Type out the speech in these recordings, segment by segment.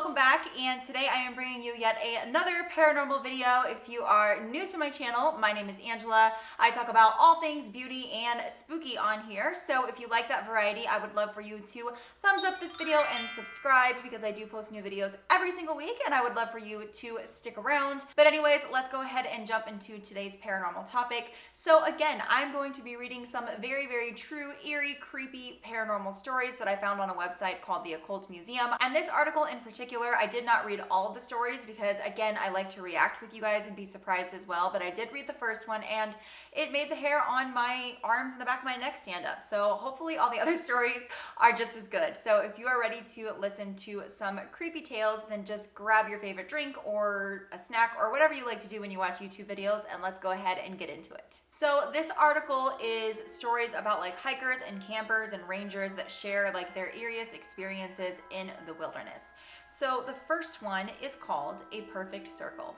welcome back, and today I am bringing you yet another paranormal video. If you are new to my channel, my name is Angela. I talk about all things beauty and spooky on here, so if you like that variety, I would love for you to thumbs up this video and subscribe because I do post new videos every single week, and I would love for you to stick around. But anyways, let's go ahead and jump into today's paranormal topic. So again, I'm going to be reading some very, very true, eerie, creepy paranormal stories that I found on a website called the Occult Museum. And this article in particular, I did not read all of the stories because again, I like to react with you guys and be surprised as well, but I did read the first one and it made the hair on my arms and the back of my neck stand up. So hopefully all the other stories are just as good. So if you are ready to listen to some creepy tales, then just grab your favorite drink or a snack or whatever you like to do when you watch YouTube videos, and let's go ahead and get into it. So this article is stories about like hikers and campers and rangers that share like their eeriest experiences in the wilderness. So the first one is called A Perfect Circle.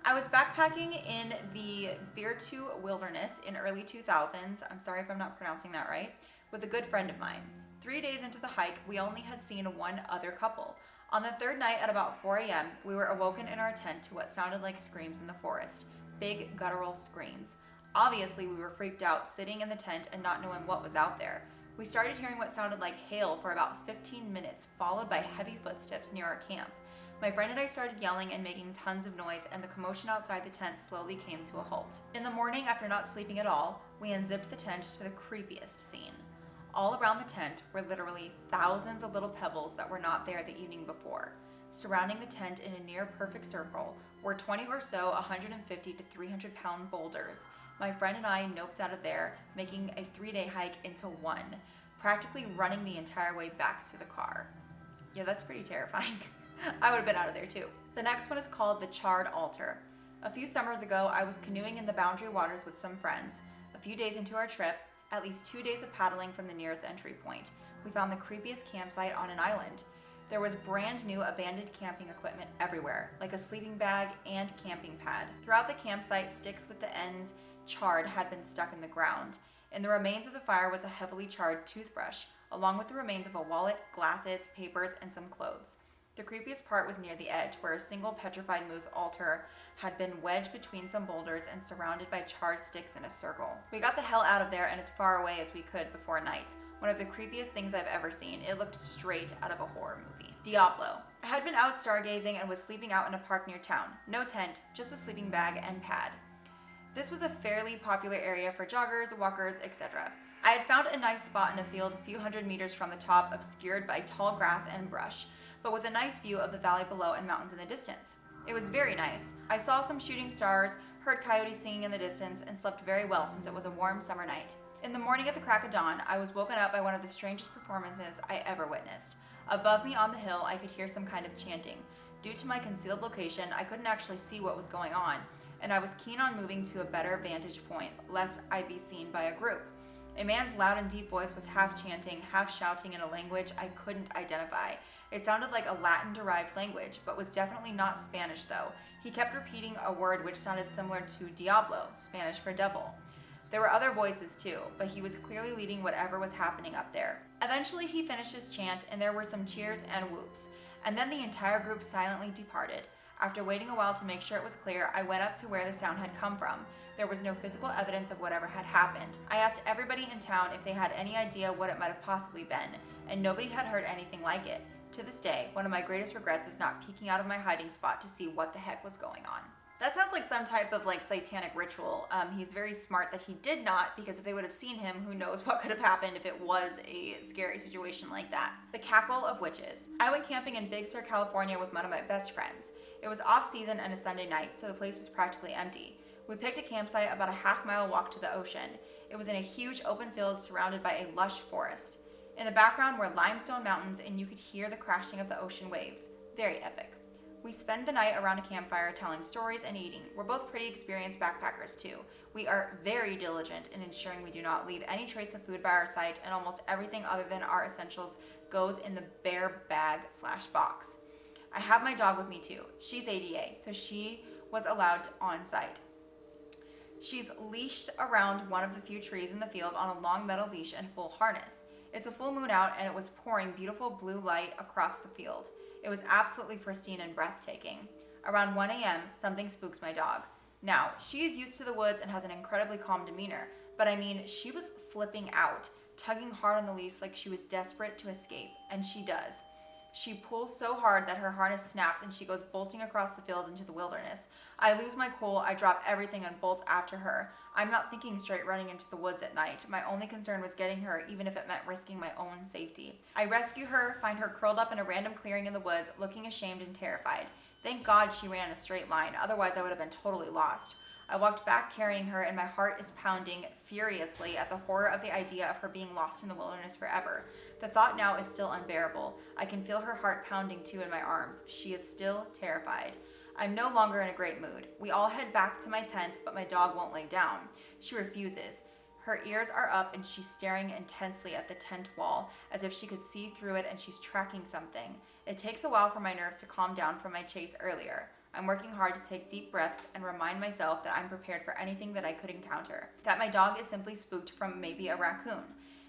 I was backpacking in the PeriTune wilderness in early 2000s, I'm sorry if I'm not pronouncing that right, with a good friend of mine. 3 days into the hike, we only had seen one other couple. On the third night at about 4 a.m., we were awoken in our tent to what sounded like screams in the forest. Big guttural screams. Obviously, we were freaked out, sitting in the tent and not knowing what was out there. We started hearing what sounded like hail for about 15 minutes, followed by heavy footsteps near our camp. My friend and I started yelling and making tons of noise, and the commotion outside the tent slowly came to a halt. In the morning, after not sleeping at all, we unzipped the tent to the creepiest scene. All around the tent were literally thousands of little pebbles that were not there the evening before. Surrounding the tent in a near perfect circle were 20 or so 150 to 300 pound boulders. My friend and I noped out of there, making a 3-day hike into one, practically running the entire way back to the car. Yeah, that's pretty terrifying. I would have been out of there too. The next one is called the Charred Altar. A few summers ago, I was canoeing in the Boundary Waters with some friends. A few days into our trip, at least 2 days of paddling from the nearest entry point, we found the creepiest campsite on an island. There was brand new abandoned camping equipment everywhere, like a sleeping bag and camping pad. Throughout the campsite, sticks with the ends charred had been stuck in the ground. In the remains of the fire was a heavily charred toothbrush, along with the remains of a wallet, glasses, papers, and some clothes. The creepiest part was near the edge, where a single petrified moose altar had been wedged between some boulders and surrounded by charred sticks in a circle. We got the hell out of there and as far away as we could before night. One of the creepiest things I've ever seen. It looked straight out of a horror movie. Diablo. I had been out stargazing and was sleeping out in a park near town. No tent, just a sleeping bag and pad. This was a fairly popular area for joggers, walkers, etc. I had found a nice spot in a field a few hundred meters from the top, obscured by tall grass and brush, but with a nice view of the valley below and mountains in the distance. It was very nice. I saw some shooting stars, heard coyotes singing in the distance, and slept very well since it was a warm summer night. In the morning at the crack of dawn, I was woken up by one of the strangest performances I ever witnessed. Above me on the hill, I could hear some kind of chanting. Due to my concealed location, I couldn't actually see what was going on, and I was keen on moving to a better vantage point, lest I be seen by a group. A man's loud and deep voice was half chanting, half shouting in a language I couldn't identify. It sounded like a Latin-derived language, but was definitely not Spanish though. He kept repeating a word which sounded similar to Diablo, Spanish for devil. There were other voices too, but he was clearly leading whatever was happening up there. Eventually he finished his chant and there were some cheers and whoops, and then the entire group silently departed. After waiting a while to make sure it was clear, I went up to where the sound had come from. There was no physical evidence of whatever had happened. I asked everybody in town if they had any idea what it might have possibly been, and nobody had heard anything like it. To this day, one of my greatest regrets is not peeking out of my hiding spot to see what the heck was going on. That sounds like some type of like satanic ritual. He's very smart that he did not, because if they would have seen him, who knows what could have happened if it was a scary situation like that. The Cackle of Witches. I went camping in Big Sur, California with one of my best friends. It was off season and a Sunday night, so the place was practically empty. We picked a campsite about a half-mile walk to the ocean. It was in a huge open field surrounded by a lush forest. In the background were limestone mountains and you could hear the crashing of the ocean waves. Very epic. We spend the night around a campfire telling stories and eating. We're both pretty experienced backpackers too. We are very diligent in ensuring we do not leave any trace of food by our site, and almost everything other than our essentials goes in the bare bag/box. I have my dog with me too. She's ADA, so she was allowed on site. She's leashed around one of the few trees in the field on a long metal leash and full harness. It's a full moon out and it was pouring beautiful blue light across the field. It was absolutely pristine and breathtaking. Around 1 a.m., something spooks my dog. Now, she is used to the woods and has an incredibly calm demeanor, but I mean, she was flipping out, tugging hard on the leash like she was desperate to escape, and she does. She pulls so hard that her harness snaps and she goes bolting across the field into the wilderness. I lose my cool, I drop everything and bolt after her. I'm not thinking straight running into the woods at night. My only concern was getting her, even if it meant risking my own safety. I rescue her, find her curled up in a random clearing in the woods, looking ashamed and terrified. Thank God she ran in a straight line, otherwise I would have been totally lost. I walked back carrying her, and my heart is pounding furiously at the horror of the idea of her being lost in the wilderness forever. The thought now is still unbearable. I can feel her heart pounding too in my arms. She is still terrified. I'm no longer in a great mood. We all head back to my tent, but my dog won't lay down. She refuses. Her ears are up and she's staring intensely at the tent wall, as if she could see through it and she's tracking something. It takes a while for my nerves to calm down from my chase earlier. I'm working hard to take deep breaths and remind myself that I'm prepared for anything that I could encounter. That my dog is simply spooked from maybe a raccoon.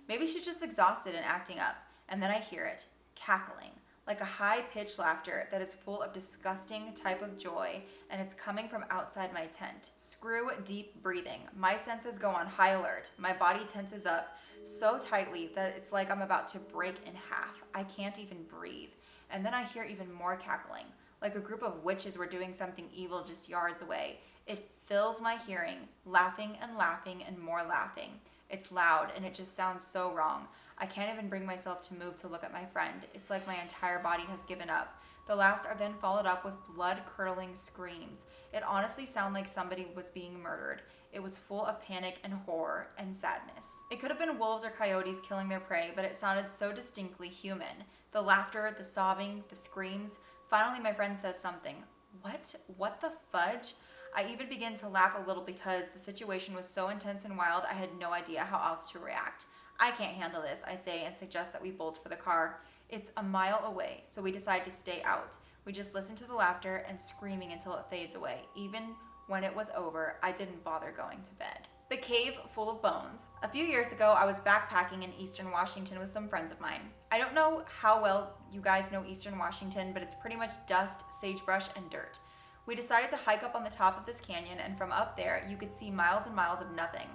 Maybe she's just exhausted and acting up. And then I hear it, cackling, like a high-pitched laughter that is full of disgusting type of joy, and it's coming from outside my tent. Screw deep breathing. My senses go on high alert. My body tenses up so tightly that it's like I'm about to break in half. I can't even breathe. And then I hear even more cackling, like a group of witches were doing something evil just yards away. It fills my hearing, laughing and laughing and more laughing. It's loud and it just sounds so wrong. I can't even bring myself to move to look at my friend. It's like my entire body has given up. The laughs are then followed up with blood-curdling screams. It honestly sounded like somebody was being murdered. It was full of panic and horror and sadness. It could have been wolves or coyotes killing their prey, but it sounded so distinctly human. The laughter, the sobbing, the screams. Finally, my friend says something. What the fudge? I even begin to laugh a little because the situation was so intense and wild, I had no idea how else to react. I can't handle this, I say, and suggest that we bolt for the car. It's a mile away, so we decide to stay out. We just listen to the laughter and screaming until it fades away. Even when it was over, I didn't bother going to bed. The Cave Full of Bones. A few years ago, I was backpacking in Eastern Washington with some friends of mine. I don't know how well you guys know Eastern Washington, but it's pretty much dust, sagebrush, and dirt. We decided to hike up on the top of this canyon, and from up there, you could see miles and miles of nothing.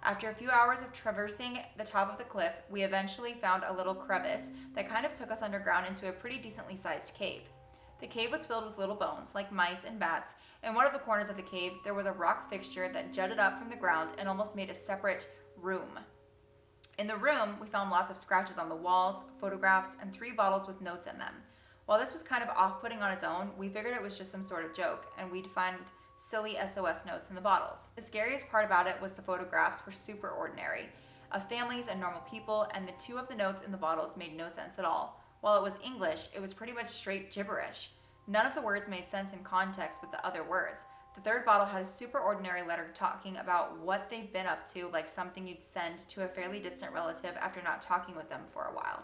After a few hours of traversing the top of the cliff, we eventually found a little crevice that kind of took us underground into a pretty decently sized cave. The cave was filled with little bones, like mice and bats. In one of the corners of the cave, there was a rock fixture that jutted up from the ground and almost made a separate room. In the room, we found lots of scratches on the walls, photographs, and 3 bottles with notes in them. While this was kind of off-putting on its own, we figured it was just some sort of joke, and we'd find silly SOS notes in the bottles. The scariest part about it was the photographs were super ordinary, of families and normal people, and the 2 of the notes in the bottles made no sense at all. While it was English, it was pretty much straight gibberish. None of the words made sense in context with the other words. The 3rd bottle had a super ordinary letter talking about what they've been up to, like something you'd send to a fairly distant relative after not talking with them for a while.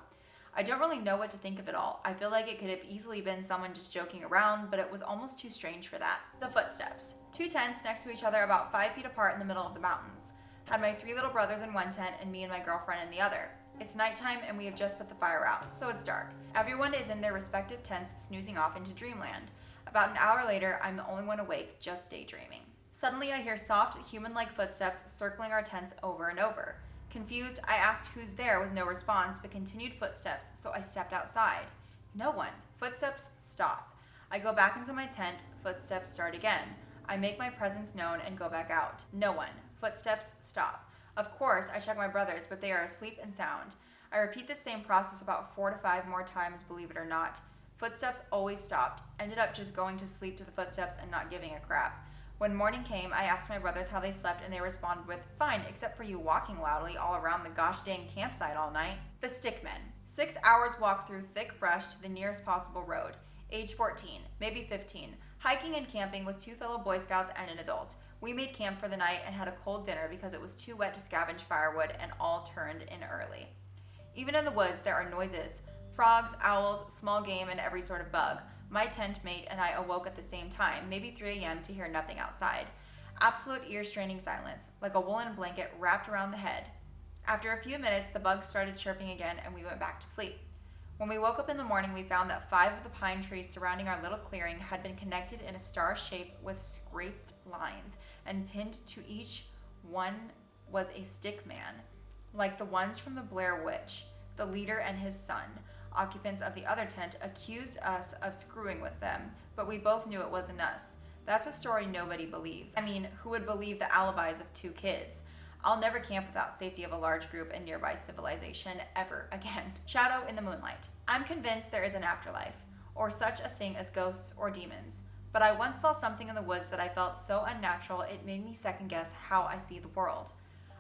I don't really know what to think of it all. I feel like it could have easily been someone just joking around, but it was almost too strange for that. The footsteps. 2 tents next to each other about 5 feet apart in the middle of the mountains. Had my 3 little brothers in one tent and me and my girlfriend in the other. It's nighttime and we have just put the fire out, so it's dark. Everyone is in their respective tents snoozing off into dreamland. About an hour later, I'm the only one awake, just daydreaming. Suddenly, I hear soft, human-like footsteps circling our tents over and over. Confused, I asked who's there with no response, but continued footsteps, so I stepped outside. No one. Footsteps stop. I go back into my tent, footsteps start again. I make my presence known and go back out. No one. Footsteps stop. Of course, I check my brothers, but they are asleep and sound. I repeat the same process about 4 to 5 more times, believe it or not. Footsteps always stopped. Ended up just going to sleep to the footsteps and not giving a crap. When morning came, I asked my brothers how they slept, and they responded with, "Fine, except for you walking loudly all around the gosh dang campsite all night." The Stickmen. 6 hours walk through thick brush to the nearest possible road. Age 14, maybe 15. Hiking and camping with 2 fellow Boy Scouts and an adult. We made camp for the night and had a cold dinner because it was too wet to scavenge firewood, and all turned in early. Even in the woods, there are noises. Frogs, owls, small game, and every sort of bug. My tent mate and I awoke at the same time, maybe 3 a.m., to hear nothing outside. Absolute ear-straining silence, like a woolen blanket wrapped around the head. After a few minutes, the bugs started chirping again and we went back to sleep. When we woke up in the morning, we found that 5 of the pine trees surrounding our little clearing had been connected in a star shape with scraped lines, and pinned to each one was a stick man, like the ones from the Blair Witch. The leader and his son, occupants of the other tent, accused us of screwing with them, but we both knew it wasn't us. That's a story nobody believes. I mean, who would believe the alibis of 2 kids? I'll never camp without safety of a large group and nearby civilization ever again. Shadow in the moonlight. I'm convinced there is an afterlife, or such a thing as ghosts or demons. But I once saw something in the woods that I felt so unnatural it made me second guess how I see the world.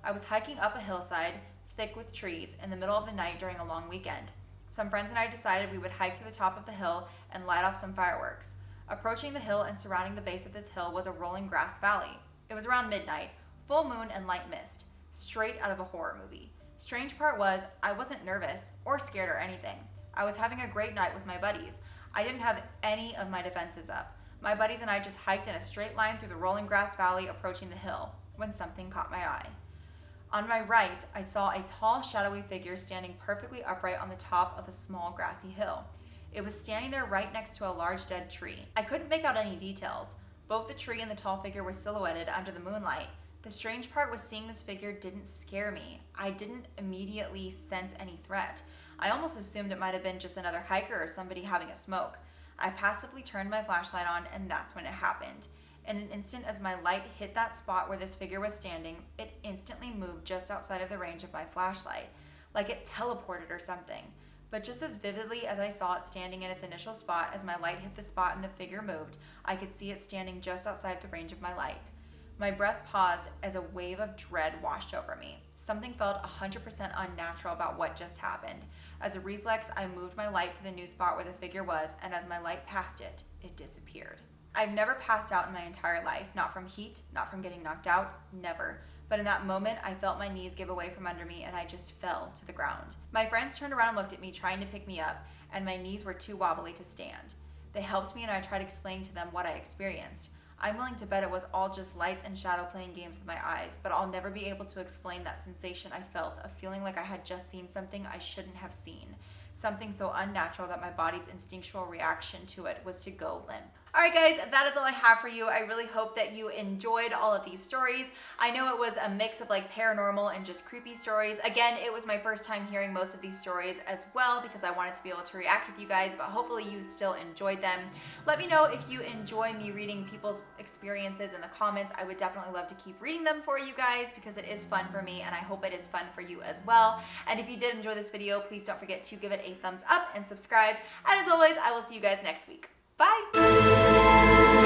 I was hiking up a hillside, thick with trees, in the middle of the night during a long weekend. Some friends and I decided we would hike to the top of the hill and light off some fireworks. Approaching the hill and surrounding the base of this hill was a rolling grass valley. It was around midnight, full moon and light mist, straight out of a horror movie. Strange part was, I wasn't nervous or scared or anything. I was having a great night with my buddies. I didn't have any of my defenses up. My buddies and I just hiked in a straight line through the rolling grass valley approaching the hill, when something caught my eye. On my right, I saw a tall, shadowy figure standing perfectly upright on the top of a small grassy hill. It was standing there right next to a large dead tree. I couldn't make out any details. Both the tree and the tall figure were silhouetted under the moonlight. The strange part was seeing this figure didn't scare me. I didn't immediately sense any threat. I almost assumed it might have been just another hiker or somebody having a smoke. I passively turned my flashlight on, and that's when it happened. In an instant, as my light hit that spot where this figure was standing, it instantly moved just outside of the range of my flashlight, like it teleported or something. But just as vividly as I saw it standing in its initial spot, as my light hit the spot and the figure moved, I could see it standing just outside the range of my light. My breath paused as a wave of dread washed over me. Something felt 100% unnatural about what just happened. As a reflex, I moved my light to the new spot where the figure was, and as my light passed it, it disappeared. I've never passed out in my entire life, not from heat, not from getting knocked out, never. But in that moment, I felt my knees give away from under me and I just fell to the ground. My friends turned around and looked at me, trying to pick me up, and my knees were too wobbly to stand. They helped me and I tried explaining to them what I experienced. I'm willing to bet it was all just lights and shadow playing games with my eyes, but I'll never be able to explain that sensation I felt of feeling like I had just seen something I shouldn't have seen. Something so unnatural that my body's instinctual reaction to it was to go limp. Alright guys, that is all I have for you. I really hope that you enjoyed all of these stories. I know it was a mix of like paranormal and just creepy stories. Again, it was my first time hearing most of these stories as well because I wanted to be able to react with you guys, but hopefully you still enjoyed them. Let me know if you enjoy me reading people's experiences in the comments. I would definitely love to keep reading them for you guys because it is fun for me and I hope it is fun for you as well. And if you did enjoy this video, please don't forget to give it a thumbs up and subscribe. And as always, I will see you guys next week. Bye!